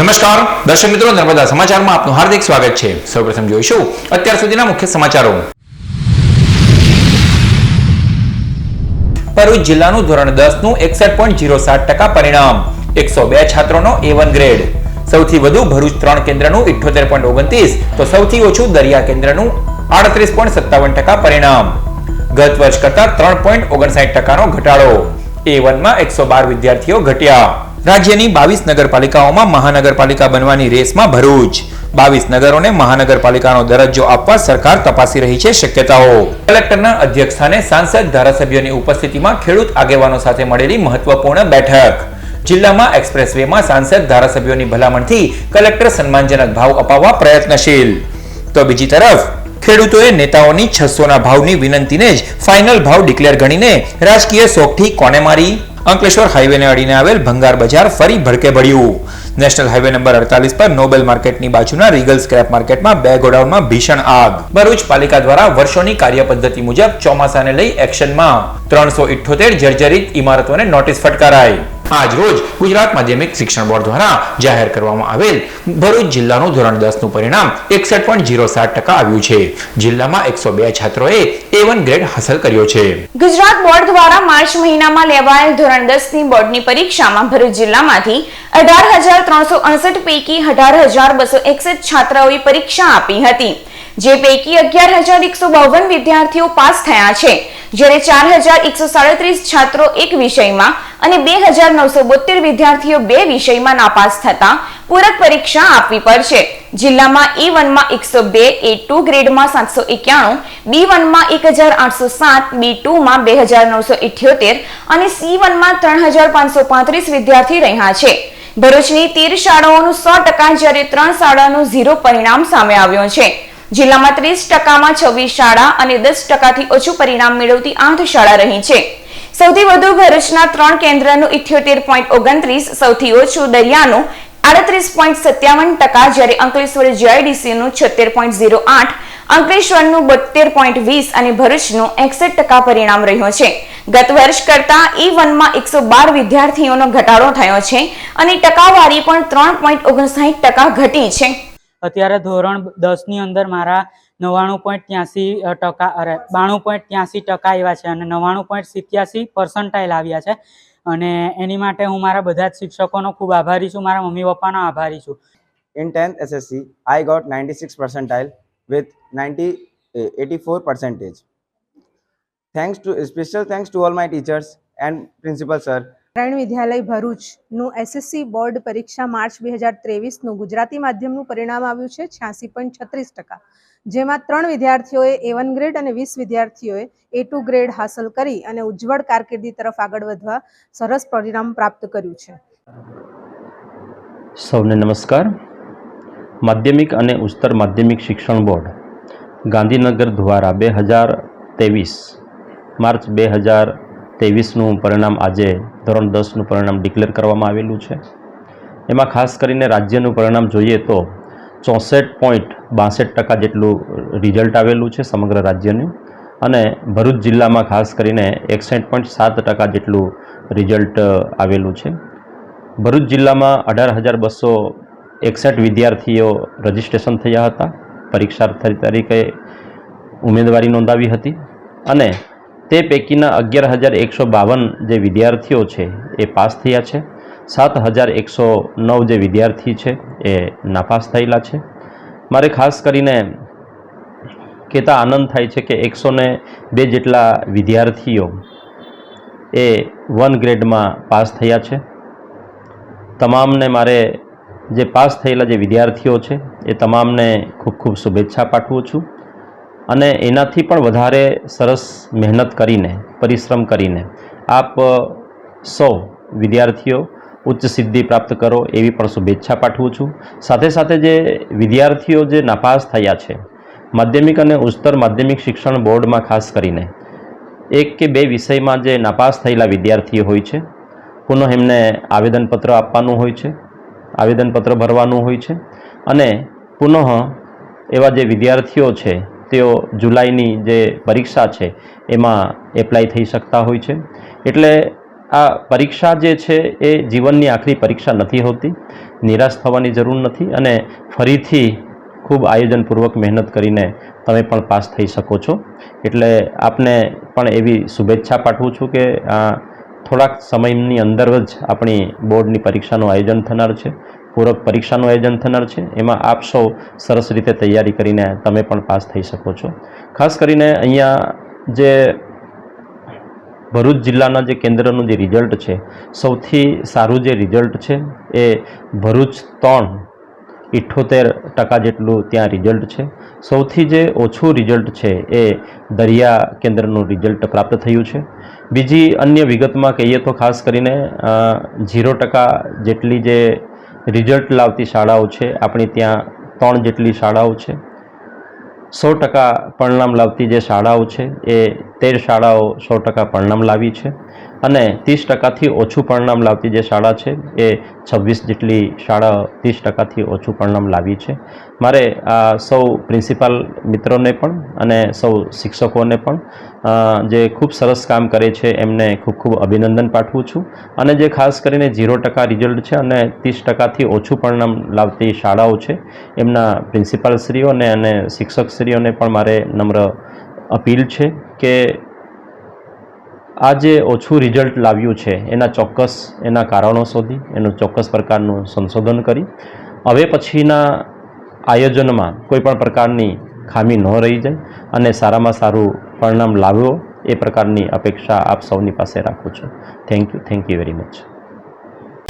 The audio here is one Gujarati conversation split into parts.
નમસ્કાર દર્શક મિત્રો, નર્મદા સમાચારમાં આપનું હાર્દિક સ્વાગત છે। સૌપ્રથમ જોઈશું અત્યાર સુધીના મુખ્ય સમાચારો। ભરૂચ જિલ્લાનું ધોરણ 10 નું 61.07% પરિણામ, 102 છાત્રોનો A1 ગ્રેડ। સૌથી વધુ ભરૂચ 3 કેન્દ્રનું 78.29 તો સૌથી ઓછું દરિયા કેન્દ્રનું 38.57% પરિણામ। ગત વર્ષ કરતા 3.59%નો ઘટાડો। A1 માં 112 વિદ્યાર્થીઓ ઘટ્યા। રાજ્યની 22 નગરપાલિકાઓમાં મહાનગરપાલિકા બનવાની રેસમાં ભરૂચ। 22 નગરોને મહાનગરપાલિકાનો દરજ્જો આપવા સરકાર તપાસી રહી છે શક્યતાઓ। કલેક્ટરના અધ્યક્ષસ્થાને સાંસદ ધારાસભ્યોની ઉપસ્થિતિમાં ખેડૂત આગેવાનો સાથે મળેલી મહત્વપૂર્ણ બેઠક। જિલ્લામાં એક્સપ્રેસવેમાં સાંસદ ધારાસભ્યોની ભલામણથી કલેક્ટર સન્માનજનક ભાવ અપાવવા પ્રયત્નશીલ। તો બીજી તરફ ખેડૂતોએ નેતાઓની 600ના ભાવની વિનંતીને જ ફાઇનલ ભાવ ડિક્લેર ગણીને રાજકીય શોખથી કોને મારી? અંકલેશ્વર હાઈવેને અડીને આવેલ ભંગાર બજાર ફરી ભડકે ભળ્યું। નેશનલ હાઈવે નંબર 48 પર નોબેલ માર્કેટની બાજુના રીગલ સ્ક્રેપ માર્કેટમાં 2 ગોડાઉનમાં ભીષણ આગ। ભરૂચ પાલિકા દ્વારા વર્ષોની કાર્ય પદ્ધતિ મુજબ ચોમાસાને લઈ એક્શનમાં 378 જર્જરિત ઇમારતોને નોટિસ ફટકારાઈ। આજ રોજ ગુજરાત માધ્યમિક શિક્ષણ બોર્ડ દ્વારા જાહેર કરવામાં આવેલ ભરૂચ જિલ્લાનું ધોરણ 10 નું પરિણામ 61.07% આવ્યું છે। જિલ્લામાં 102 છાત્રોએ A1 ગ્રેડ હાંસલ કર્યો છે। ગુજરાત બોર્ડ દ્વારા માર્ચ મહિનામાં લેવાયેલ ધોરણ 10 ની બોર્ડની પરીક્ષામાં ભરૂચ જિલ્લામાંથી 18,368 પૈકી 18,261 છાત્રાઓએ પરીક્ષા આપી હતી, જે પૈકી 11,152 વિદ્યાર્થીઓ પાસ થયા છે, જ્યારે 4,137 છાત્રો એક વિષયમાં અને 2,972 વિદ્યાર્થીઓ 2 વિષયમાં નાપાસ થતા પૂરક પરીક્ષા આપવી પડશે। જિલ્લામાં A1 માં 102, A2 ગ્રેડમાં 791, B1 માં 1,807, B2 માં 2,978 અને C1 માં 3,535 વિદ્યાર્થી રહ્યા છે। ભરૂચની 13 શાળાઓનું 100%, જ્યારે 3 શાળાનું 0 પરિણામ સામે આવ્યું છે। જિલ્લામાં 30%માં 26 શાળા અને 10%થી ઓછું પરિણામ મેળવતી 8 શાળા રહી છે। સૌથી વધુ ભરૂચના 3 કેન્દ્રનું 78.29, સૌથી ઓછું દરિયાનું 38.57%, જ્યારે અંકલેશ્વર GIDCનું 76.08, અંકલેશ્વરનું 72.20 અને ભરૂચનું 61% પરિણામ રહ્યું છે। ગત વર્ષ કરતા A1 માં 112 વિદ્યાર્થીઓનો ઘટાડો થયો છે અને ટકાવારી પણ 3.59% ઘટી છે। અત્યારે ધોરણ 10 ની અંદર મારા 92.83% આવ્યા છે અને 99.87% આવ્યા છે અને એની માટે હું મારા બધા જ શિક્ષકોનો ખૂબ આભારી છું, મારા મમ્મી પપ્પાનો આભારી છું। In 10th SSC, I got 96 percentile with 84%. Special thanks to all my teachers and principal sir. Narayan Vidyalaya ભરૂચનું SSC બોર્ડ પરીક્ષા માર્ચ 2023નું ગુજરાતી માધ્યમનું પરિણામ આવ્યું છે 86.36%, જેમાં 3 વિદ્યાર્થીઓએ A1 ગ્રેડ અને 20 વિદ્યાર્થીઓએ A2 ગ્રેડ હાંસલ કરી અને ઉજ્જવળ કારકિર્દી તરફ આગળ વધવા સરસ પરિણામ પ્રાપ્ત કર્યું છે। સૌને નમસ્કાર। માધ્યમિક અને ઉચ્ચતર માધ્યમિક શિક્ષણ બોર્ડ ગાંધીનગર દ્વારા 2023 માર્ચ 2023નું પરિણામ આજે ધોરણ 10નું પરિણામ ડિક્લેર કરવામાં આવેલું છે। એમાં ખાસ કરીને રાજ્યનું પરિણામ જોઈએ તો 64.62% જેટલું રિઝલ્ટ આવેલું છે સમગ્ર રાજ્યનું, અને ભરૂચ જિલ્લામાં ખાસ કરીને 61.7% જેટલું રિઝલ્ટ આવેલું છે। ભરૂચ જિલ્લામાં 18,261 વિદ્યાર્થીઓ રજીસ્ટ્રેશન થયા હતા, પરીક્ષાર્થી તરીકે ઉમેદવારી નોંધાવી હતી, અને તે પૈકીના 11,152 જે વિદ્યાર્થીઓ છે એ પાસ થયા છે। 7,109 જે વિદ્યાર્થી છે એ નાપાસ થયેલા છે। મારે ખાસ કરીને કહેતા આનંદ થાય છે કે 102 જેટલા વિદ્યાર્થીઓ એ 1 ગ્રેડમાં પાસ થયા છે। તમામને મારે જે પાસ થયેલા જે વિદ્યાર્થીઓ છે એ તમામને ખૂબ ખૂબ શુભેચ્છા પાઠવું છું, અને એનાથી પણ વધારે સરસ મહેનત કરીને, પરિશ્રમ કરીને આપ સૌ વિદ્યાર્થીઓ ઉચ્ચ સિદ્ધિ પ્રાપ્ત કરો એવી પણ શુભેચ્છા પાઠવું છું। સાથે સાથે જે વિદ્યાર્થીઓ જે નાપાસ થયા છે, માધ્યમિક અને ઉચ્ચતર માધ્યમિક શિક્ષણ બોર્ડમાં ખાસ કરીને 1 કે 2 વિષયમાં જે નાપાસ થયેલા વિદ્યાર્થીઓ હોય છે, પુનઃ એમને આવેદનપત્ર આપવાનું હોય છે, આવેદનપત્ર ભરવાનું હોય છે, અને પુનઃ એવા જે વિદ્યાર્થીઓ છે તેઓ જુલાઈની જે પરીક્ષા છે એમાં એપ્લાય થઈ શકતા હોય છે। એટલે આ પરીક્ષા જે છે એ જીવનની આખરી પરીક્ષા નથી હોતી. નિરાશ થવાની જરૂર નથી અને ફરીથી ખૂબ આયોજનપૂર્વક મહેનત કરીને તમે પણ પાસ થઈ શકો છો. એટલે આપને પણ એવી શુભેચ્છા પાઠવું છું કે થોડાક સમયની અંદર જ આપણી બોર્ડની પરીક્ષાનું આયોજન થનાર છે, પૂરક પરીક્ષાનું આયોજન થનાર છે. એમાં આપ સૌ સરસ રીતે તૈયારી કરીને તમે પણ પાસ થઈ શકો છો. ખાસ કરીને અહીંયા જે ભરૂચ જિલ્લાના જે કેન્દ્રનું જે રિઝલ્ટ છે, સૌથી સારું જે રિઝલ્ટ છે એ ભરૂચ 78% જેટલું ત્યાં રિઝલ્ટ છે. સૌથી જે ઓછું રિઝલ્ટ છે એ દરિયા કેન્દ્રનું રિઝલ્ટ પ્રાપ્ત થયું છે. બીજી અન્ય વિગતમાં કહીએ તો ખાસ કરીને 0% જેટલી જે રિઝલ્ટ લાવતી શાળાઓ છે, આપણી ત્યાં 3 જેટલી શાળાઓ છે. 100% પરિણામ લાવતી જે શાળાઓ છે એ 13 શાળાઓ 100% પરિણામ લાવી છે અને 30%થી ઓછું પરિણામ લાવતી જે શાળા છે એ 26 જેટલી શાળાઓ 30%થી ઓછું પરિણામ લાવી છે. મારે આ સૌ પ્રિન્સિપાલ મિત્રોને પણ અને સૌ શિક્ષકોને પણ જે ખૂબ સરસ કામ કરે છે એમને ખૂબ ખૂબ અભિનંદન પાઠવું છું. અને જે ખાસ કરીને 0% રિઝલ્ટ છે અને 30%થી ઓછું પરિણામ લાવતી શાળાઓ છે એમના પ્રિન્સિપાલશ્રીઓને અને શિક્ષકશ્રીઓને પણ મારે નમ્ર અપીલ છે કે આ જે ઓછું રિઝલ્ટ લાવ્યું છે એના કારણો શોધી એનું ચોક્કસ પ્રકારનું સંશોધન કરી હવે પછીના આયોજનમાં કોઈ પણ પ્રકારની ખામી ન રહી જાય અને સારામાં સારું પરિણામ લાવો એ પ્રકારની અપેક્ષા આપ સૌની પાસે રાખું છું. Thank you very much.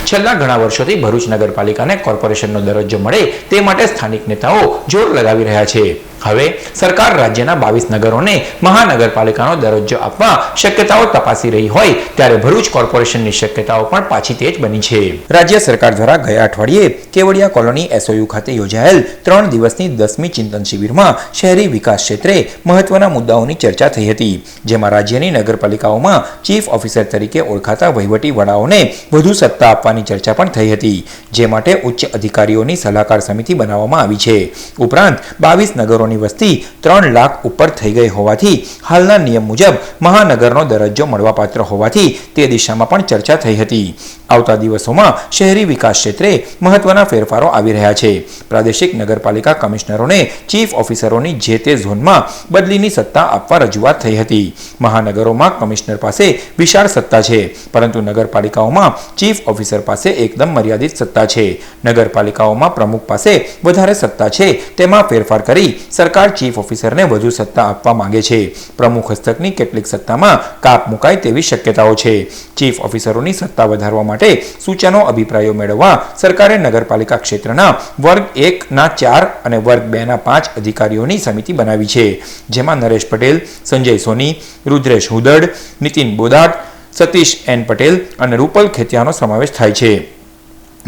છેલ્લા ઘણા વર્ષોથી ભરૂચ નગરપાલિકાને કોર્પોરેશનનો દરજ્જો મળે તે માટે સ્થાનિક નેતાઓ જોર લગાવી રહ્યા છે. હવે સરકાર રાજ્યના 22 નગરોને મહાનગરપાલિકાનો દરજ્જો આપવા શક્યતાઓ તપાસી રહી હોય ત્યારે ભરૂચ કોર્પોરેશનની શક્યતાઓ પણ પાછી તેજ બની છે. રાજ્ય સરકાર દ્વારા ગયા અઠવાડિયે કેવડિયા કોલોની SOU ખાતે યોજાયેલ 3 દિવસની 10મી ચિંતન શિબિરમાં શહેરી વિકાસ ક્ષેત્રે મહત્વના મુદ્દાઓની ચર્ચા થઈ હતી, જેમાં રાજ્યની નગરપાલિકાઓમાં ચીફ ઓફિસર તરીકે ઓળખાતા વહીવટી વડાઓને વધુ સત્તા આપવાની ચર્ચા પણ થઈ હતી, જે માટે ઉચ્ચ અધિકારીઓની સલાહકાર સમિતિ બનાવવામાં આવી છે. ઉપરાંત 22 નગરોની વસ્તી 3 લાખ ઉપર થઈ ગઈ હોવાથી હાલના નિયમ મુજબ મહાનગરનો દરજ્જો મળવાપાત્ર હોવાથી તે દિશામાં પણ ચર્ચા થઈ હતી. આવતા દિવસોમાં શહેરી વિકાસ ક્ષેત્રે મહત્વના ફેરફારો આવી રહ્યા છે. પ્રાદેશિક નગરપાલિકા કમિશનરોને ચીફ ઓફિસરોની જે તે ઝોનમાં બદલીની સત્તા આપવા રજૂઆત થઈ હતી. મહાનગરોમાં કમિશનર પાસે વિશાળ સત્તા છે, પરંતુ નગરપાલિકાઓમાં ચીફ ઓફિસર પાસે એકદમ મર્યાદિત સત્તા છે. નગરપાલિકાઓમાં પ્રમુખ પાસે વધારે સત્તા છે, તેમાં ફેરફાર કરી સરકાર ચીફ ઓફિસરને વધુ સત્તા આપવા માંગે છે. પ્રમુખ હસ્તકની કેટલીક સત્તામાં કાપ મુકાય તેવી શક્યતાઓ છે. ચીફ ઓફિસરોની સત્તા વધારવા માટે સૂચનો અભિપ્રાયો મેળવવા સરકારે નગરપાલિકા ક્ષેત્રના વર્ગ 1ના 4 અને વર્ગ 2ના 5 અધિકારીઓની સમિતિ બનાવી છે, જેમાં નરેશ પટેલ, સંજય સોની, રુદ્રેશ હુદડ, નીતિન બોદાટ, સતીશ N પટેલ અને રૂપલ ખેતિયાનો સમાવેશ થાય છે.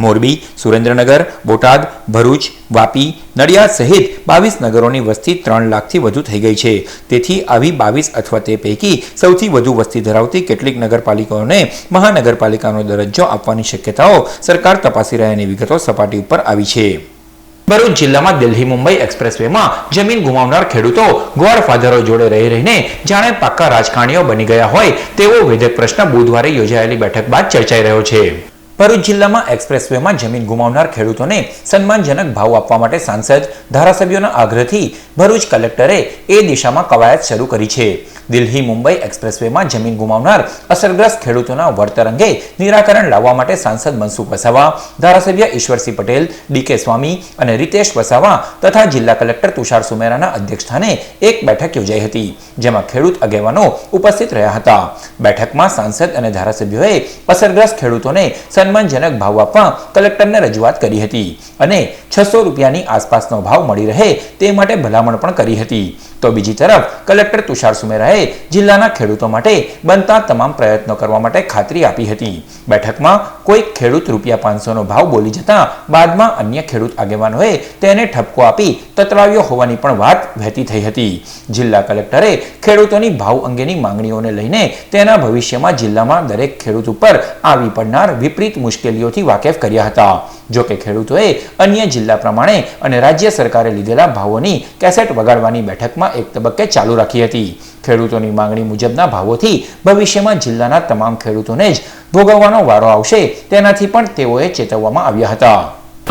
મોરબી, સુરેન્દ્રનગર, બોટાદ, ભરૂચ, વાપી, નડિયાદ સહિત 22 નગરોની વસ્તી 3 લાખથી વધુ થઈ ગઈ છે. તેથી આવી 22 અથવા તે પૈકી સૌથી વધુ વસ્તી ધરાવતી કેટલીક નગરપાલિકાઓને મહાનગરપાલિકાનો દરજ્જો આપવાની શક્યતાઓ સરકાર તપાસી રહ્યાની વિગતો સપાટી ઉપર આવી છે. ભરૂચ જિલ્લામાં દિલ્હી મુંબઈ એક્સપ્રેસવેમાં જમીન ગુમાવનાર ખેડૂતો ગોડફાધરો જોડે રહીને જાણે પાક્કા રાજકારણીઓ બની ગયા હોય તેવો વેધક પ્રશ્ન બુધવારે યોજાયેલી બેઠક બાદ ચર્ચાઈ રહ્યો છે. ભરૂચ જિલ્લામાં એક્સપ્રેસવેમાં જમીન ગુમાવનાર ખેડૂતોને સન્માનજનક ભાવ આપવા માટે સાંસદ ધારાસભ્યોના આગ્રહથી ભરૂચ કલેક્ટરે એ દિશામાં કવાયત શરૂ કરી છે. દિલ્હી મુંબઈ એક્સપ્રેસવેમાં જમીન ગુમાવનાર અસરગ્રસ્ત ખેડૂતોના વળતર અંગે નિરાકરણ લાવવા માટે સાંસદ મનસુખ વસાવા, ધારાસભ્ય ઈશ્વરસિંહ પટેલ, ડીકે સ્વામી અને રીતેશ વસાવા તથા જિલ્લા કલેક્ટર તુષાર સુમેરાના અધ્યક્ષસ્થાને એક બેઠક યોજાઈ હતી, જેમાં ખેડૂત આગેવાનો ઉપસ્થિત રહ્યા હતા. બેઠકમાં સાંસદ અને ધારાસભ્યોએ અસરગ્રસ્ત ખેડૂતોને સન્માનજનક ભાવ આપવા કલેક્ટરને રજૂઆત કરી હતી અને 600 રૂપિયાની આસપાસનો ભાવ મળી રહે તે માટે ભલામણ પણ કરી હતી. તો બીજી તરફ કલેક્ટર તુષાર સુમેરાએ જિલ્લાના ખેડૂતો માટે બનતા તમામ પ્રયત્નો કરવા માટે ખાતરી આપી હતી. બેઠકમાં કોઈ ખેડૂત ₹500નો ભાવ બોલી જતા બાદમાં અન્ય ખેડૂત આગેવાનોએ તેને ઠપકો આપી તતરાવ્યો હોવાની પણ વાત વહેતી થઈ હતી. જિલ્લા કલેક્ટરે ખેડૂતોની ભાવ અંગેની માંગણીઓને લઈને તેના ભવિષ્યમાં જિલ્લામાં દરેક ખેડૂત ઉપર આવી પડનાર વિપરીત મુશ્કેલીઓથી વાકેફ કર્યા હતા. જો કે ખેડૂતોએ અન્ય જિલ્લા પ્રમાણે અને રાજ્ય સરકારે લીધેલા ભાવોની કેસેટ વગાડવાની બેઠકમાં એક તબક્કે ચાલુ રાખી હતી. ખેડૂતોની માંગણી મુજબના ભાવોથી ભવિષ્યમાં જિલ્લાના તમામ ખેડૂતોને જ ભોગવવાનો વારો આવશે તેનાથી પણ તેઓએ ચેતવવામાં આવ્યા હતા.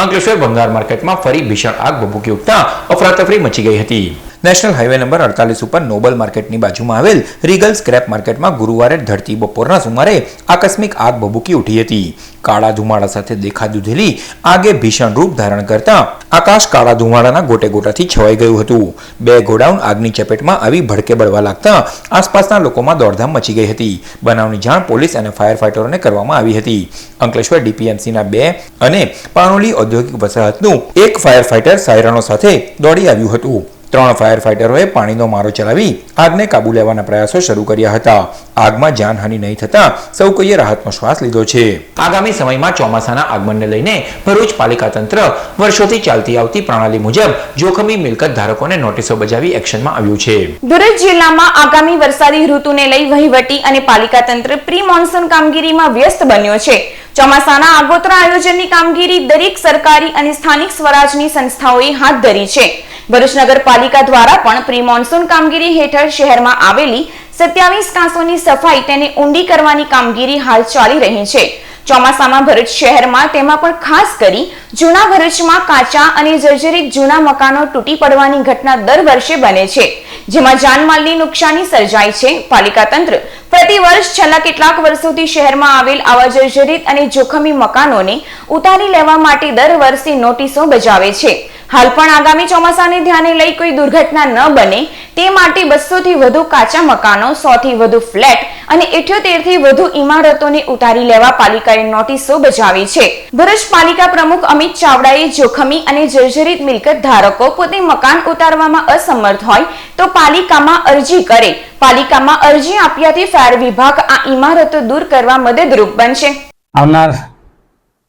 અંકલેશ્વર ભંગાર માર્કેટમાં ફરી ભીષણ આગ ભભૂકી ઉઠતા અફરાતફરી મચી ગઈ હતી. નેશનલ હાઈવે નંબર 48 ઉપર નોબલ માર્કેટની બાજુમાં આવેલ રીગલ સ્ક્રેપ માર્કેટમાં ગુરુવારે ઢળતી બપોરના સુમારે આકસ્મિક આગ ભભૂકી ઉઠી હતી. કાળા ધુમાડા સાથે દેખાદૂધેલી આગે ભીષણ રૂપ ધારણ કરતા આકાશ કાળા ધુમાડાના ગોટે ગોટાથી છવાઈ ગયું હતું. 2 ગોડાઉન આગની ચપેટમાં આવી ભડકે બળવા લાગતા આસપાસના લોકોમાં દોડધામ મચી ગઈ હતી. બનાવની જાણ પોલીસ અને ફાયર ફાઈટરોને કરવામાં આવી હતી. અંકલેશ્વર ડીપીએમસીના 2 અને પાનોલી ઔદ્યોગિક વસાહતનું 1 ફાયર ફાઈટર સાયરનો સાથે દોડી આવ્યું હતું. 3 ફાયર ફાઈટરોએ પાણીનો મારો ચલાવી આગને કાબુ લેવાના પ્રયાસો શરૂ કર્યા હતા. આગમાં જાનહાનિ નહીં થતા સૌ કોઈએ રાહતનો શ્વાસ લીધો છે. આગામી સમયમાં ચોમાસાના આગમનને લઈને ભરૂચ પાલિકા તંત્ર વર્ષોથી ચાલતી આવતી પ્રણાલી મુજબ જોખમી મિલકત ધારકોને નોટિસો બજાવી એક્શનમાં આવ્યું છે. ભરૂચ જિલ્લામાં આગામી વરસાદી ઋતુને લઈ વહીવટી અને પાલિકા તંત્ર પ્રી મોન્સૂન કામગીરીમાં વ્યસ્ત બન્યો છે. ચોમાસાના આગોતરા આયોજનની કામગીરી દરેક સરકારી અને સ્થાનિક સ્વરાજની સંસ્થાઓએ હાથ ધરી છે. ભરૂચ નગરપાલિકા દ્વારા પણ પ્રી મોન્સૂન કામગીરી હેઠળ શહેરમાં આવેલી 27 કાંસોની સફાઈ તેને ઊંડી કરવાની કામગીરી હાલ ચાલી રહી છે. ચોમાસામાં ભરૂચ શહેરમાં તેમાં પણ ખાસ કરી જૂના ભરૂચમાં કાચા અને જર્જરિત જૂના મકાનો તૂટી પડવાની ઘટના દર વર્ષે બને છે, જેમાં જાનમાલની નુકસાની સર્જાય છે. પાલિકા તંત્ર પ્રતિ વર્ષ છેલ્લા કેટલાક વર્ષોથી શહેરમાં આવેલ આવા જર્જરિત અને જોખમી મકાનોને ઉતારી લેવા માટે દર વર્ષે નોટિસો બજાવે છે. હાલ પણ આગામી ચોમાસાને ધ્યાને લઈ કોઈ દુર્ઘટના ન બને તે માટે 200 થી વધુ કાચા મકાનો, 100 થી વધુ ફ્લેટ અને 78 થી વધુ ઇમારતોને ઉતારી લેવા પાલિકાએ નોટિસો બજાવી છે. ભરૂચ પાલિકા પ્રમુખ અમિત ચાવડાએ જોખમી અને જર્જરિત મિલકત ધારકો પોતે મકાન ઉતારવામાં અસમર્થ હોય તો પાલિકામાં અરજી કરે. પાલિકામાં અરજી આપ્યાથી ફાયર વિભાગ આ ઇમારતો દૂર કરવા મદદરૂપ બનશે. આવનાર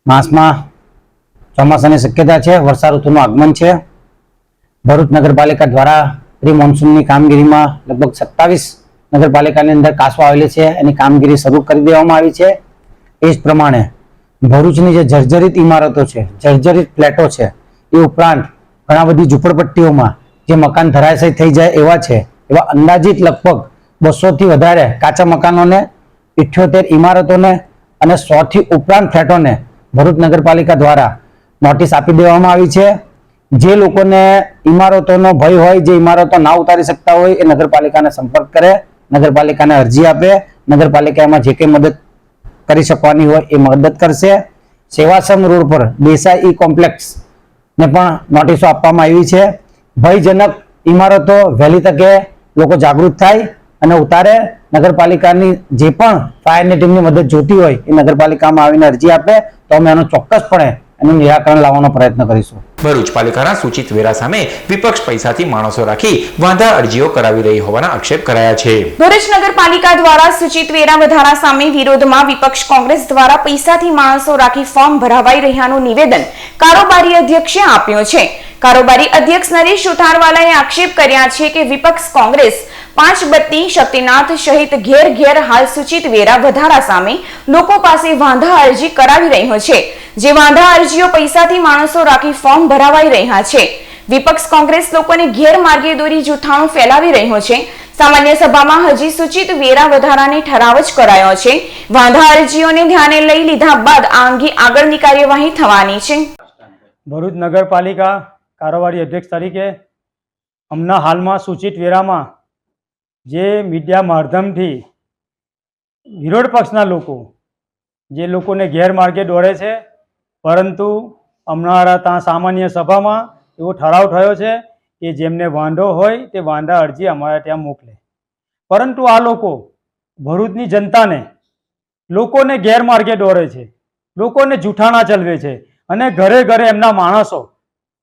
માસમાં ચોમાસાની શક્યતા છે. વર્ષા ઋતુનું આગમન છે. ભરૂચ નગરપાલિકા દ્વારા પ્રી મોન્સૂનની કામગીરીમાં લગભગ 27 નગરપાલિકાની અંદર કાસો આવેલી છે, એની કામગીરી શરૂ કરી દેવામાં આવી છે. એ જ પ્રમાણે ભરૂચની જે જર્જરિત ઇમારતો છે, જર્જરિત ફ્લેટો છે, એ ઉપરાંત ઘણા બધી ઝૂંપડપટ્ટીઓમાં જે મકાન ધરાશય થઈ જાય એવા છે, એવા અંદાજિત લગભગ 200 થી વધારે કાચા મકાનોને, 78 ઇમારતોને અને 100 થી ઉપરાંત ફ્લેટોને ભરૂચ નગરપાલિકા દ્વારા નોટિસ આપી દેવામાં આવી છે. જે લોકોને ઇમારતોનો ભય હોય, જે ઇમારતો ના ઉતારી શકતા હોય, એ નગરપાલિકાને સંપર્ક કરે, નગરપાલિકાને અરજી આપે. નગરપાલિકામાં જે કંઈ મદદ કરી શકવાની હોય એ મદદ કરશે. સેવાશ્રમ રોડ પર દેસાઈ ઈ કોમ્પ્લેક્સ ને પણ નોટિસો આપવામાં આવી છે. ભયજનક ઇમારતો વહેલી તકે લોકો જાગૃત થાય અને ઉતારે. નગરપાલિકાની જે પણ ફાયરની ટીમની મદદ જોતી હોય એ નગરપાલિકામાં આવીને અરજી આપે તો અમે એનું ચોક્કસપણે એનું નિરાકરણ લાવવાનો પ્રયત્ન કરીશું. ભરૂચ પાલિકાના સૂચિત વેરા સામે વિપક્ષ પૈસાથી માણસો રાખી વાંધા અરજીઓ કરાવી રહી હોવાના આક્ષેપ કરાયા છે. ભરૂચ નગરપાલિકા દ્વારા સૂચિત વેરા વધારા સામે વિરોધમાં વિપક્ષ કોંગ્રેસ દ્વારા પૈસાથી માણસો રાખી ફોર્મ ભરાવાઈ રહ્યાનું નિવેદન કારોબારી અધ્યક્ષે આપ્યું છે. કારોબારી અધ્યક્ષ નરેશ સુથારવાલાએ આક્ષેપ કર્યા છે કે વિપક્ષ કોંગ્રેસ 5 બત્તી, શક્તિનાથ સહિત ઘેર ઘેર હાલ સૂચિત વેરા વધારા સામે લોકો પાસે વાંધા અરજી કરાવી રહ્યો છે, જે વાંધા અરજીઓ પૈસાથી માણસો રાખી ફોર્મ ભરાવાઈ રહ્યા છે. વિપક્ષ કોંગ્રેસ લોકોને ગેરમાર્ગે દોરી જૂઠાણું ફેલાવી રહ્યો છે. સામાન્ય સભામાં હજી સૂચિત વેરા વધારાને ઠરાવ જ કરાયો છે. વાંધા અરજીઓને ધ્યાને લઈ લીધા બાદ આ અંગે આગળની કાર્યવાહી થવાની છે. ભરૂચ નગરપાલિકા કારોબારી અધ્યક્ષ તરીકે હમણાં હાલમાં સૂચિત વેરામાં જે મીડિયા માધ્યમથી વિરોધ પક્ષના લોકો જે લોકોને ગેરમાર્ગે દોરે છે, પરંતુ હમણાં ત્યાં સામાન્ય સભામાં એવો ઠરાવ થયો છે કે જેમને વાંધો હોય તે વાંધા અરજી અમારે ત્યાં મોકલે. પરંતુ આ લોકો ભરૂચની જનતાને, લોકોને ગેરમાર્ગે દોરે છે, લોકોને જૂઠાણા ચલવે છે અને ઘરે ઘરે એમના માણસો,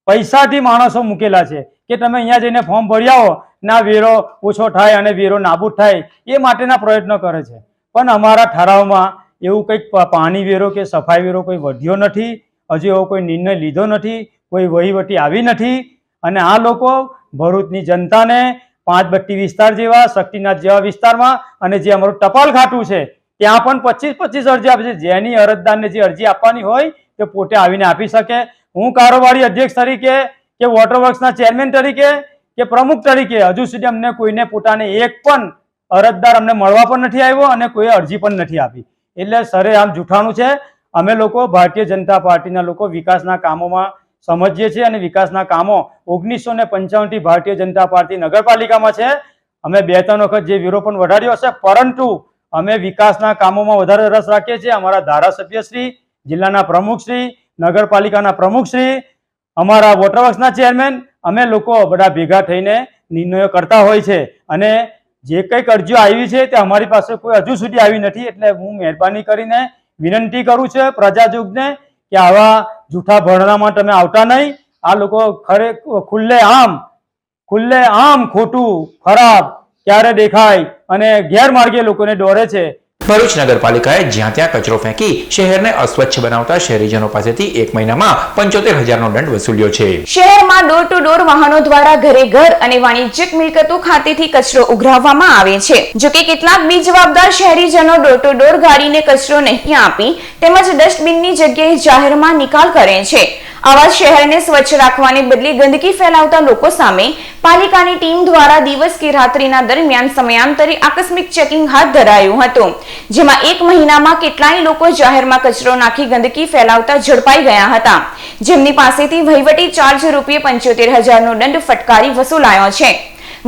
પૈસાથી માણસો મૂકેલા છે કે તમે અહીંયા જઈને ફોર્મ ભરી આવો, ના વેરો ઓછો થાય અને વેરો નાબૂદ થાય એ માટેના પ્રયત્નો કરે છે. પણ અમારા ઠરાવમાં એવું કંઈક પાણી વેરો કે સફાઈ વેરો કોઈ વધ્યો નથી. હજુ એવો કોઈ નિર્ણય લીધો નથી, કોઈ વહીવટી આવી નથી. અને આ લોકો ભરૂચની જનતાને 5 બત્તી વિસ્તાર જેવા, શક્તિનાથ જેવા વિસ્તારમાં અને જે અમારું ટપાલ ખાતું છે ત્યાં પણ 25 અરજી આપી છે. જેની અરજદારને જે અરજી આપવાની હોય તે પોતે આવીને આપી શકે. હું કારોબારી અધ્યક્ષ તરીકે કે વોટરવર્ક્સના ચેરમેન તરીકે કે પ્રમુખ તરીકે હજુ સુધી અમને કોઈને પોતાને એક પણ અરજદાર અમને મળવા પણ નથી આવ્યો અને કોઈ અરજી પણ નથી આપી. એટલે સરેઆમ જૂઠાણું છે. અમે લોકો ભારતીય જનતા પાર્ટીના લોકો વિકાસના કામોમાં સમજીએ છીએ અને વિકાસના કામો 1955 થી ભારતીય જનતા પાર્ટી નગરપાલિકામાં છે. અમે 2-3 વખત જે વેરો પણ વધાર્યો હશે, પરંતુ અમે વિકાસના કામોમાં વધારે રસ રાખીએ છીએ. અમારા ધારાસભ્યશ્રી, જિલ્લાના પ્રમુખશ્રી, નગરપાલિકાના પ્રમુખશ્રી, અમારા વોટરવર્ક્સના ચેરમેન, અમે લોકો બધા ભેગા થઈને નિર્ણયો કરતા હોય છે. અને જે કંઈક અરજીઓ આવી છે તે અમારી પાસે કોઈ હજુ સુધી આવી નથી. એટલે હું મહેરબાની કરીને વિનંતી કરું છું પ્રજાજોગને કે આવા જૂઠા ભરણામાં તમે આવતા નહીં. આ લોકો ખરેખર ખુલ્લે આમ ખોટું ખરાબ ક્યારે દેખાય અને ગેરમાર્ગે લોકોને દોરે છે. ભરૂચ નગરપાલિકાએ જ્યાં ત્યાં કચરો ફેંકી શહેરને અસ્વચ્છ બનાવતા શહેરીજનો પાસેથી 1 મહિનામાં 75,000નો દંડ વસૂલ્યો છે. શહેરમાં ડોર ટુ ડોર વાહનો દ્વારા ઘરે ઘર અને વાણિજ્યિક મિલકતો ખાતેથી કચરો ઉઘરાવવામાં આવે છે. જો કે કેટલાક બેજવાબદાર શહેરીજનો ડોર ટુ ડોર ગાડીને કચરો નહીં આપી તેમજ ડસ્ટબિનની જગ્યાએ જાહેરમાં નિકાલ કરે છે. આવા શહેરને સ્વચ્છ રાખવાને બદલે ગંદકી ફેલાવતા લોકો સામે પાલિકાની ટીમ દ્વારા દિવસ કે રાત્રિના દરમિયાન સમયાંતરે આકસ્મિક ચેકિંગ હાથ ધરાયું હતું, જેમાં 1 મહિનામાં કેટલાય લોકો જાહેરમાં કચરો નાખી ગંદકી ફેલાવતા ઝડપાઈ ગયા હતા, જેમની પાસેથી વહીવટી ચાર્જ ₹75,000નો દંડ ફટકારી વસૂલાયો છે.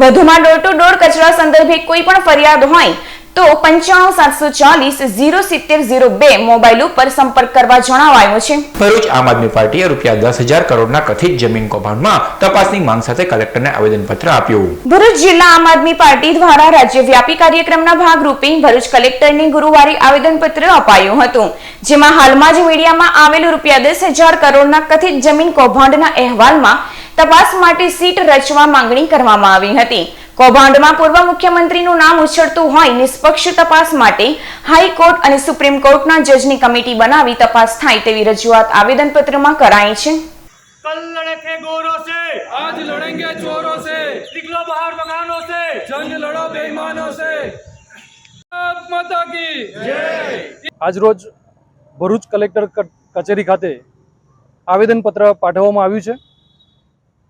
વધુમાં ડોર ટુ ડોર કચરા સંદર્ભે કોઈ પણ ફરિયાદ હોય તો 9574407002 મોબાઈલ ઉપર સંપર્ક કરવા જણાવાયું છે. ભરૂચ આમ આદમી પાર્ટીએ ₹10,000 કરોડના કથિત જમીન કૌભાંડમાં તપાસની માંગ સાથે કલેક્ટરને આવેદનપત્ર આપ્યું. ભરૂચ જિલ્લા આમ આદમી પાર્ટી દ્વારા રાજ્યવ્યાપી કાર્યક્રમના ભાગરૂપે ભરૂચ કલેક્ટરને ગુરુવારે આવેદનપત્ર અપાયું હતું, જેમાં હાલમાં જ મીડિયામાં આવેલ ₹10,000 કરોડના કથિત જમીન કૌભાંડના અહેવાલમાં તપાસ માટે સીટ રચવા માંગણી કરવામાં આવી હતી. કૌભાંડમાં પૂર્વ મુખ્યમંત્રીનું નામ ઉછળતું હોય નિષ્પક્ષ તપાસ માટે હાઈકોર્ટ અને સુપ્રીમ કોર્ટના જજની કમિટી બનાવી તપાસ થાય તેવી રજૂઆત આવેદનપત્રમાં કરાઈ છે. कल लड़े थे गोरों से, आज लड़ेंगे चोरों से, निकलो बाहर मकानों से, जंग लड़ो बेईमानों से। भारत माता की जय। આજરોજ ભરૂચ કલેક્ટર કચેરી ખાતે આવેદનપત્ર પાઠવવામાં આવ્યું છે.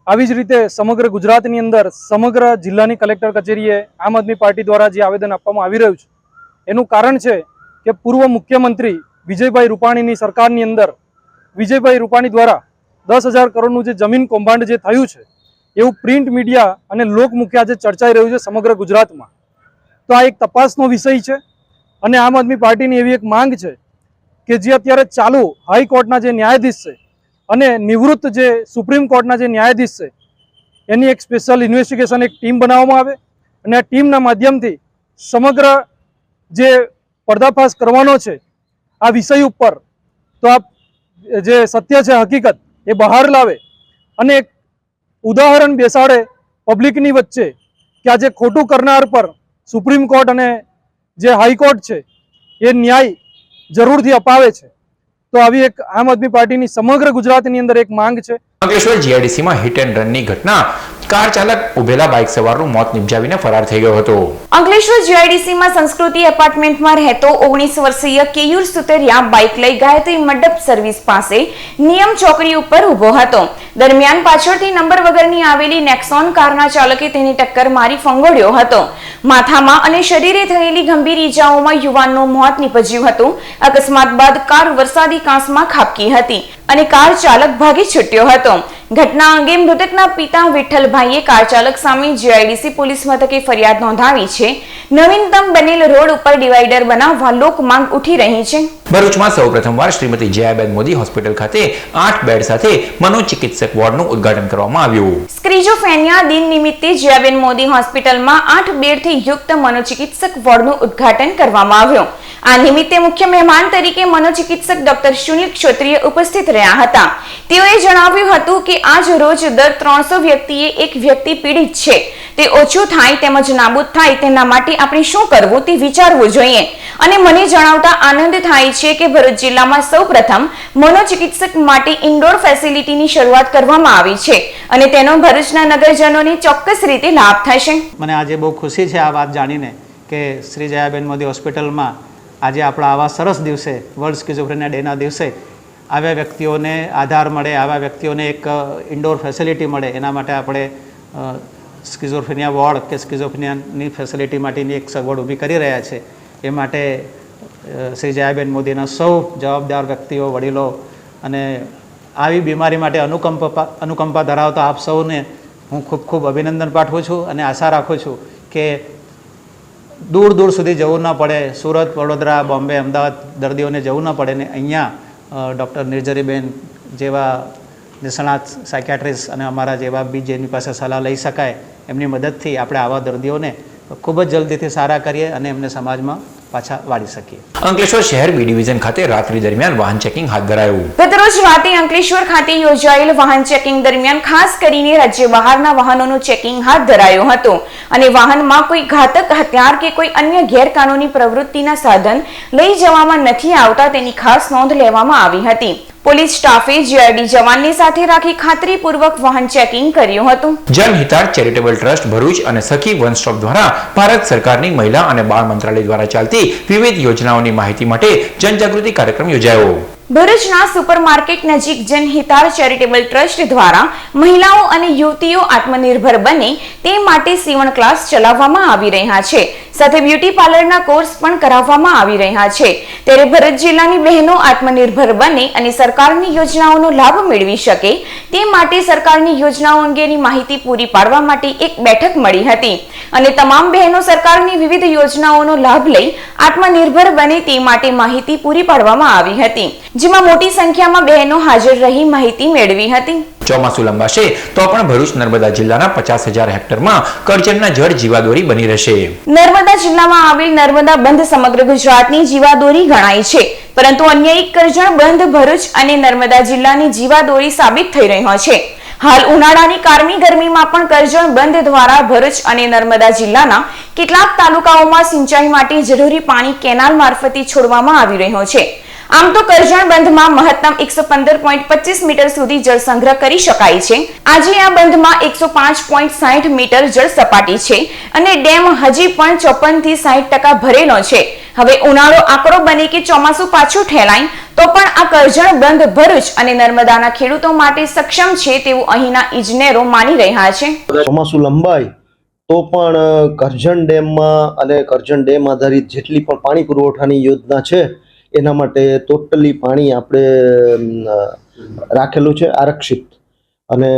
આવી જ રીતે સમગ્ર ગુજરાતની અંદર સમગ્ર જિલ્લાની કલેક્ટર કચેરીએ આમ આદમી પાર્ટી દ્વારા જે આવેદન આપવામાં આવી રહ્યું છે એનું કારણ છે કે પૂર્વ મુખ્યમંત્રી વિજયભાઈ રૂપાણીની સરકારની અંદર વિજયભાઈ રૂપાણી દ્વારા 10,000 કરોડનું જે જમીન કૌભાંડ જે થયું છે એવું પ્રિન્ટ મીડિયા અને લોકમુખે આજે ચર્ચાઈ રહ્યું છે સમગ્ર ગુજરાતમાં. તો આ એક તપાસનો વિષય છે અને આમ આદમી પાર્ટીની એવી એક માંગ છે કે જે અત્યારે ચાલુ હાઈકોર્ટના જે ન્યાયાધીશ છે અને નિવૃત્ત જે સુપ્રીમ કોર્ટના જે ન્યાયાધીશ છે એની એક સ્પેશિયલ ઇન્વેસ્ટિગેશન એક ટીમ બનાવવામાં આવે અને આ ટીમના માધ્યમથી સમગ્ર જે પર્દાફાશ કરવાનો છે આ વિષય ઉપર તો આ જે સત્ય છે હકીકત એ બહાર લાવે અને એક ઉદાહરણ બેસાડે પબ્લિકની વચ્ચે કે આ જે ખોટું કરનાર પર સુપ્રીમ કોર્ટ અને જે હાઈકોર્ટ છે એ ન્યાય જરૂરથી અપાવે છે. તો આવી એક આમ આદમી પાર્ટીની સમગ્ર ગુજરાતની અંદર એક માંગ છે. અંકલેશ્વર જીઆઈડીસીમાં હિટ એન્ડ રનની ઘટના કાર ચાલક ઉભેલા બાઇક સવારનું મોત નિપજાવીને ફરાર થઈ ગયો હતો. અંકલેશ્વર જીઆઈડીસીમાં સંસ્કૃતિ એપાર્ટમેન્ટમાં રહેતો 19 વર્ષીય કેયુર સુતરિયા બાઇક લઈ ગાયત્રી મંડપ સર્વિસ પાસે નિયમ ચોકડી ઉપર ઊભો હતો. દરમિયાન પાછળથી નંબર વગરની આવેલી નેક્સોન કારના ચાલકે તેને ટક્કર મારી ફંગોળ્યો હતો. માથામાં અને શરીરે થયેલી ગંભીર ઈજાઓમાં યુવાનનું મોત નીપજ્યું હતું. અકસ્માત બાદ કાર વરસાદી કાંસમાં ખાબકી હતી અને કાર ચાલક ભાગી છૂટ્યો હતો. ઘટના અંગે મૃતકના પિતા વિઠ્ઠલભાઈએ કાર ચાલક સામે જીઆઈડીસી પોલીસ મથકે ફરિયાદ નોંધાવી છે. નવીનતમ બનેલ રોડ ઉપર ડિવાઈડર બનાવવા લોક માંગ ઉઠી રહી છે. ભરૂચમાં સૌપ્રથમવાર શ્રીમતી જયાબેન મોદી હોસ્પિટલ ખાતે 8 બેડ સાથે મનોચિકિત્સક વોર્ડનું ઉદ્ઘાટન કરવામાં આવ્યું. સ્ક્રીઝોફ્રેનિયા દિન નિમિત્તે જયાબેન મોદી હોસ્પિટલમાં 8 બેડથી યુક્ત મનોચિકિત્સક વોર્ડનું ઉદ્ઘાટન કરવામાં આવ્યું. આ નિમિત્તે મુખ્ય મહેમાન તરીકે મનોચિકિત્સક ડોક્ટર સુનિલ ક્ષત્રિય ઉપસ્થિત રહ્યા હતા. તેઓએ જણાવ્યું હતું કે આજ રોજ દર 300 વ્યક્તિએ એક વ્યક્તિ પીડિત છે. તે ઓછું થાય તેમજ નાબૂદ થાય તેના માટે આપણે શું કરવું તે વિચારવું જોઈએ અને મને જણાવતા આનંદ થાય છે કે ભરૂચ જિલ્લામાં સૌપ્રથમ મનોચિકિત્સક માટે ઇન્ડોર ફેસિલિટીની શરૂઆત કરવામાં આવી છે અને તેનો ભરૂચના નગરજનોને ચોક્કસ રીતે લાભ થશે. મને આજે બહુ ખુશી છે આ વાત જાણીને કે શ્રી જયાબેન મોદી હોસ્પિટલમાં આજે આપણા આવા સરસ દિવસે વર્લ્ડ સ્કિઝોફ્રેનિયા ડેના દિવસે આવા વ્યક્તિઓને આધાર મળે, આવા વ્યક્તિઓને એક ઇન્ડોર ફેસિલિટી મળે, એના માટે આપણે સ્કિઝોફ્રેનિયા વોર્ડ કે સ્કિઝોફ્રેનિયાની ફેસિલિટી માટેની એક સગવડ ઊભી કરી રહ્યા છે. એ માટે શ્રી જયાબેન મોદીના સૌ જવાબદાર વ્યક્તિઓ, વડીલો અને આવી બીમારી માટે અનુકંપા ધરાવતા આપ સૌને હું ખૂબ ખૂબ અભિનંદન પાઠવું છું અને આશા રાખું છું કે દૂર દૂર સુધી જવું ન પડે, સુરત, વડોદરા, બોમ્બે, અમદાવાદ દર્દીઓને જવું ન પડે ને અહીંયા ડૉક્ટર નિર્જરીબેન જેવા નિષ્ણાત સાયકિયાટ્રિસ્ટ અને અમારા જેવા બી જેની પાસે સલાહ લઈ શકાય, એમની મદદથી આપણે આવા દર્દીઓને ખૂબ જ જલ્દીથી સારા કરીએ અને એમને સમાજમાં પાછા વાળી શકીએ. અંકલેશ્વર શહેર બી ડિવિઝન ખાતે રાત્રિ દરમિયાન વાહન ચેકિંગ હાથ ધરાયું. ગતરોજ રાતે અંકલેશ્વર ખાતે યોજાયેલ વાહન ચેકિંગ દરમિયાન ખાસ કરીને રાજ્ય બહારના વાહનોનું ચેકિંગ હાથ ધરાયું હતું અને વાહનમાં કોઈ ઘાતક હથિયાર કે કોઈ અન્ય ગેરકાનૂની પ્રવૃત્તિના સાધન લઈ જવામાં નથી આવતા તેની ખાસ નોંધ લેવામાં આવી હતી. પોલીસ સ્ટાફે જીઆરડી જવાનને સાથે રાખી ખાતરીપૂર્વક વાહન ચેકિંગ કર્યું હતું. જનહિતાર ચેરિટેબલ ટ્રસ્ટ ભરૂચ અને સખી વન સ્ટોપ દ્વારા ભારત સરકારની મહિલા અને બાળ મંત્રાલય દ્વારા ચાલતી વિવિધ યોજનાઓની માહિતી માટે જનજાગૃતિ કાર્યક્રમ યોજાયો. ભરૂચના સુપરમાર્કેટ નજીક જનહિતાર ચેરિટેબલ ટ્રસ્ટ દ્વારા મહિલાઓ અને યુવતીઓ આત્મનિર્ભર બને તે માટે સીવણ ક્લાસ ચલાવવામાં આવી રહ્યા છે, સાથે બ્યુટી પાર્લરના કોર્સ પણ કરાવવામાં આવી રહ્યા છે. ત્યારે ભરૂચ જિલ્લાની બહેનો આત્મનિર્ભર બને અને સરકારની યોજનાઓનો લાભ મેળવી શકે તે માટે સરકારની યોજનાઓ અંગેની માહિતી પૂરી પાડવા માટે એક બેઠક મળી હતી અને તમામ બહેનો સરકારની વિવિધ યોજનાઓનો લાભ લઈ આત્મનિર્ભર બને તે માટે માહિતી પૂરી પાડવામાં આવી હતી, જેમાં મોટી સંખ્યામાં બહેનો હાજર રહી માહિતી મેળવી હતી. ચોમાસું લંબાશે તો પણ ભરૂચ નર્મદા જિલ્લાના 50,000 હેક્ટરમાં કરજણના જળ જીવાદોરી બની રહેશે. નર્મદા જિલ્લામાં આવેલ નર્મદા બંધ સમગ્ર ગુજરાતની જીવાદોરી ગણાય છે, પરંતુ અન્ય એક કરજણ બંધ ભરૂચ અને નર્મદા જિલ્લાની જીવાદોરી સાબિત થઈ રહ્યો છે. હાલ ઉનાળાની કારમી ગરમીમાં પણ કરજણ બંધ દ્વારા ભરૂચ અને નર્મદા જિલ્લાના કેટલાક તાલુકાઓમાં સિંચાઈ માટે જરૂરી પાણી કેનાલ મારફતે છોડવામાં આવી રહ્યો છે. આમ તો કરજણ બંધમાં મહત્તમ 115.25 મીટર સુધી જળ સંગ્રહ કરી શકાય છે. આજે આ બંધમાં 105.60 મીટર જળ સપાટી છે અને ડેમ હજી પણ 54 થી 60% ભરેલો છે. હવે ઉનાળો આકરો બને કે ચોમાસું પાછું ઠેલાય તો પણ આ કરજણ બંધ ભરૂચ અને નર્મદાના ખેડૂતો માટે સક્ષમ છે તેવું અહીંના ઇજનેરો માની રહ્યા છે. ચોમાસું લંબાય તો પણ કરજણ ડેમમાં અને કરજણ ડેમ આધારિત જેટલી પણ પાણી પુરવઠાની યોજના છે એના માટે ટોટલી પાણી આપણે રાખેલું છે આરક્ષિત, અને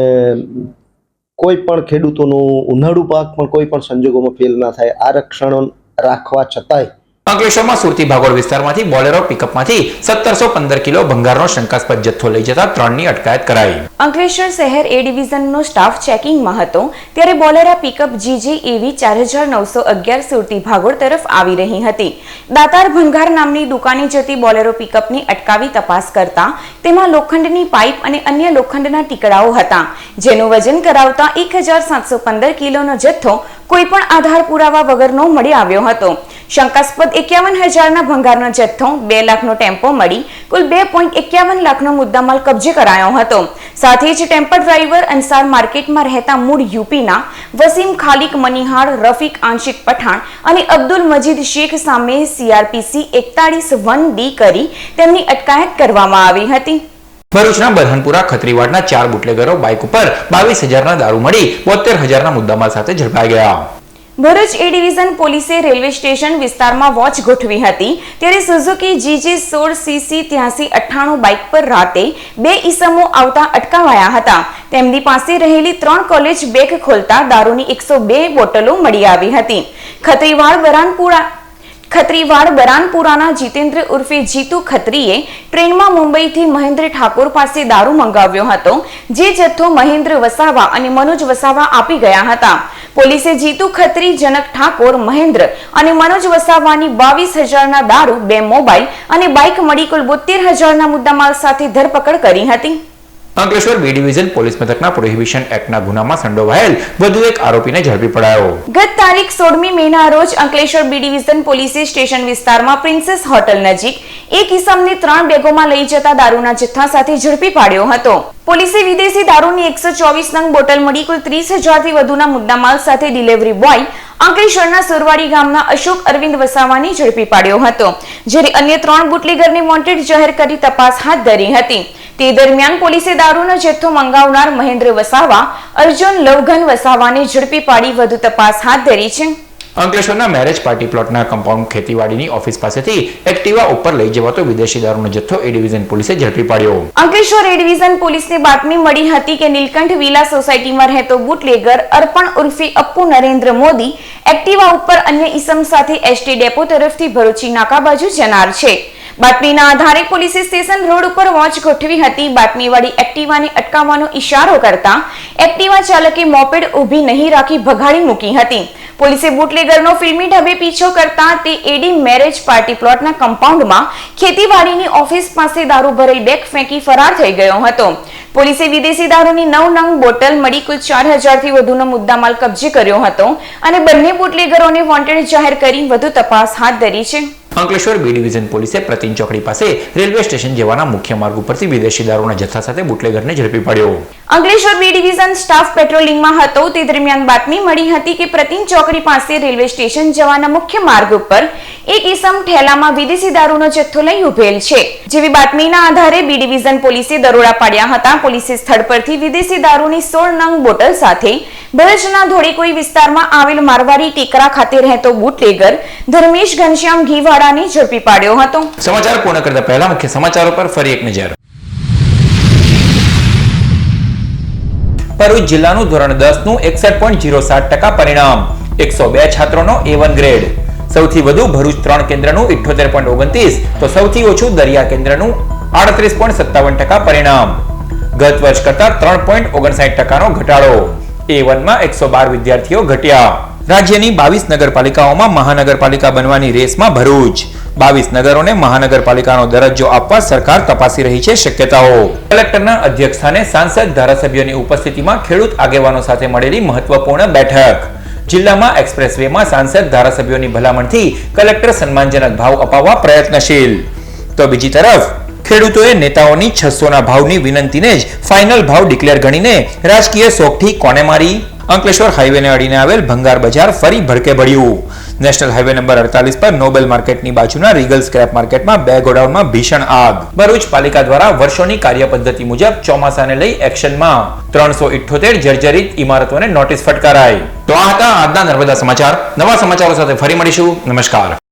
કોઈ પણ ખેડૂતોનું ઉનાળુ પાક પણ કોઈ પણ સંજોગોમાં ફેલ ના થાય આરક્ષણ રાખવા છતાંય. અંકલેશ્વરમાં સુરતી ભાગોળ વિસ્તારમાંથી બોલેરો પિકઅપમાંથી 1715 કિલો ભંગારનો શંકાસ્પદ જથ્થો લઈ જતા 3ની અટકાયત કરાઈ. અંકલેશ્વર શહેર એ ડિવિઝનનો સ્ટાફ ચેકિંગમાં હતો ત્યારે બોલેરો પિકઅપ જીજે એવી 4911 સુરતી ભાગોળ તરફ આવી રહી હતી. દાતાર ભંગાર નામની દુકાને જતી બોલેરો પિકઅપની અટકાવી તપાસ કરતા તેમાં લોખંડની પાઇપ અને અન્ય લોખંડના ટીકડાઓ હતા, જેનું વજન કરાવતા 1715 કિલોનો જથ્થો કોઈ પણ આધાર પુરાવા વગરનો મળી આવ્યો હતો. શંકાસ્પદ 51,000ના ભંગારનો જથ્થો, 2 લાખનો ટેમ્પો મળી કુલ 2.51 લાખનો મુદ્દામાલ કબજે કરાયો હતો. સાથે જ ટેમ્પો ડ્રાઈવર અંસાર માર્કેટમાં રહેતા મૂળ યુપીના વસીમ ખાલિક મનિહાર, રફીક આંશિક પઠાણ અને અબ્દુલ મજીદ શેખ સામે CRPC 41(1)D કરી તેમની અટકાયત કરવામાં આવી હતી. ભરૂચના બરહનપુરા ખત્રીવાડના 4 બુટલેગરો બાઇક ઉપર 22,000ના દારૂ મળી 72,000ના મુદ્દામાલ સાથે ઝડપાઈ ગયા. ભરૂચ એ ડિવિઝન પોલીસે રેલવે સ્ટેશન વિસ્તારમાં વોચ ગોઠવી હતી ત્યારે સુઝુકી GJ16CC 8398 બાઇક પર રાતે 2 ઈસમો આવતા અટકાવાયા હતા. તેમની પાસે રહેલી 3 કોલેજ બેગ ખોલતા દારૂની 102 બોટલો મળી આવી હતી. ખત્રીવાડ બરાનપુરાના જીતેન્દ્ર ઉર્ફે જીતુ ખત્રીએ ટ્રેનમાં મુંબઈથી મહેન્દ્ર ઠાકોર પાસે દારૂ મંગાવ્યો હતો, જે જથ્થો મહેન્દ્ર વસાવા અને મનોજ વસાવા આપી ગયા હતા. પોલીસે જીતુ ખત્રી, જનક ઠાકોર, મહેન્દ્ર અને મનોજ વસાવાની 22,000ના દારૂ, 2 મોબાઈલ અને બાઇક મળી કુલ 72,000ના મુદ્દામાલ સાથે ધરપકડ કરી હતી. અંકલેશ્વર બી ડિવિઝન પોલીસ મથકના પ્રોહિબિશન એક્ટના ગુનામાં સંડોવાયેલ વધુ એક આરોપીને ઝડપી પડાયો. ગત તારીખ 16મી મેના રોજ અંકલેશ્વર બી ડિવિઝન પોલીસે સ્ટેશન વિસ્તારમાં પ્રિન્સેસ હોટલ નજીક એક ઇસમને 3 બેગોમાં લઈ જતા દારૂના જથ્થા સાથે ઝડપી પાડ્યો હતો. પોલીસે વિદેશી દારૂની 124 નંગ બોટલ મળી કુલ 30,000થી વધુના મુદ્દામાલ સાથે ડિલિવરી બોય અંકલેશ્વરના સુરવાડી ગામના અશોક અરવિંદ વસાવાની ઝડપી પાડ્યો હતો, જ્યારે અન્ય 3 બુટલેગરને વોન્ટેડ જાહેર કરી તપાસ હાથ ધરી હતી. તે દરમિયાન પોલીસે દારૂનો જથ્થો મંગાવનાર મહેન્દ્ર વસાવા, અર્જુન લવઘન વસાવાને ઝડપી પાડી વધુ તપાસ હાથ ધરી છે. અંકલેશ્વરના મેરેજ પાર્ટી પ્લોટના કમ્પાઉન્ડ ખેતીવાડીની ઓફિસ પાસેથી એક્ટિવા ઉપર લઈ જવાતો વિદેશી દારૂનો જથ્થો એ ડિવિઝન પોલીસે ઝડપી પાડ્યો. અંકલેશ્વર એ ડિવિઝન પોલીસને બાતમી મળી હતી કે નીલકંઠ વિલા સોસાયટીમાં રહેતો બુટલેગર અર્પણ ઉર્ફે અપ્પુ નરેન્દ્ર મોદી એક્ટિવા ઉપર અન્ય ઈસમ સાથે એસટી ડેપો તરફથી ભરૂચી નાકા બાજુ જનાર છે. બાતમીના આધારે પોલીસે સ્ટેશન રોડ ઉપર વોચ ગોઠવી હતી. બાતમીવાળી એક્ટિવાને અટકાવવાનો ઈશારો કરતા એક્ટિવા ચાલકે મોપેડ ઊભી નહીં રાખી ભગાડી મૂકી હતી. પોલીસે બુટલેગરનો ફિલ્મી ઢબે પીછો કરતા તે એડી મેરેજ પાર્ટી પ્લોટના કમ્પાઉન્ડમાં ખેતીવાડીની ઓફિસ પાસે દારૂ ભરેલ બેગ ફેંકી ફરાર થઈ ગયો હતો. પોલીસે વિદેશી દારૂની 9 નંગ બોટલ મળી કુલ 4000 થી વધુનો મુદ્દામાલ કબજે કર્યો હતો અને બંને બુટલેગરોને વોન્ટેડ જાહેર કરી વધુ તપાસ હાથ ધરી છે. અંકલેશ્વર બી ડિવિઝન પોલીસે પ્રતિન ચોકડી પાસે રેલવે સ્ટેશન જવાના મુખ્ય માર્ગ ઉપરથી વિદેશી દારૂના જથ્થા સાથે બુટલેગરને ઝડપી પાડ્યો. અંકલેશ્વર બી ડિવિઝન સ્ટાફ પેટ્રોલિંગમાં હતો તે દરમિયાન બાતમી મળી હતી કે પ્રતિન ચોકડી પાસે રેલવે સ્ટેશન જવાના મુખ્ય માર્ગ ઉપર એક ઈસમ ઠેલામાં વિદેશી દારૂનો જથ્થો લઈ ઉભેલ છે. જેવી બાતમીના આધારે બી ડિવિઝન પોલીસે દરોડા પાડ્યા હતા. પોલીસે સ્થળ પરથી વિદેશી દારૂની 16 નંગ બોટલ સાથે ભરૂચના ધોળીકોઈ વિસ્તારમાં આવેલ મારવાડી ટેકરા ખાતે રહેતો બુટલેગર ધર્મેશ ઘનશ્યામ ઘીવાળાને ઝડપી પાડ્યો હતો. સમાચાર પૂર્ણ કરતા પહેલા મુખ્ય સમાચારો પર ફરી એક નજર. ભરૂચ જિલ્લાનું ધોરણ 10 નું 61.07% પરિણામ. 102 છાત્રોનો A1 ગ્રેડ. સૌથી વધુ ભરૂચ 3 કેન્દ્રનું 78.29 તો સૌથી ઓછું દરિયા કેન્દ્રનું 38.57% પરિણામ. ગત વર્ષ કરતા 3.59% ઘટાડો. A1 માં 112 વિદ્યાર્થીઓ ઘટ્યા. રાજ્યની 22 નગરપાલિકાઓમાં મહાનગરપાલિકા બનવાની રેસમાં ભરૂચ. 22 નગરોને મહાનગરપાલિકાનો દરજ્જો આપવા સરકાર તપાસી રહી છે શક્યતાઓ. કલેક્ટરના અધ્યક્ષસ્થાને સાંસદ ધારાસભ્યોની ઉપસ્થિતિમાં ખેડૂત આગેવાનો સાથે મળેલી મહત્વપૂર્ણ બેઠક. જિલ્લામાં એક્સપ્રેસવેમાં સાંસદ ધારાસભ્યોની ભલામણથી કલેક્ટર સન્માનજનક ભાવ અપાવવા પ્રયત્નશીલ. તો બીજી તરફ ખેડૂતોએ નેતાઓની 600ના ભાવની વિનંતીને જ ફાઇનલ ભાવ ડિક્લેર ગણીને રાજકીય શોખથી કોને મારી. અંકલેશ્વર હાઈવેને અડીને આવેલ ભંગાર બજાર ફરી ભડકે ભળ્યું. નેશનલ હાઈવે નંબર 48 પર નોબેલ માર્કેટની બાજુના રીગલ સ્ક્રેપ માર્કેટમાં 2 ગોડાઉનમાં ભીષણ આગ. ભરૂચ પાલિકા દ્વારા વર્ષોની કાર્યપદ્ધતિ મુજબ ચોમાસાને લઈ એક્શનમાં 378 જર્જરિત ઇમારતોને નોટિસ ફટકારાઈ. તો આ હતા આજના નર્મદા સમાચાર. નવા સમાચારો સાથે ફરી મળીશું. નમસ્કાર.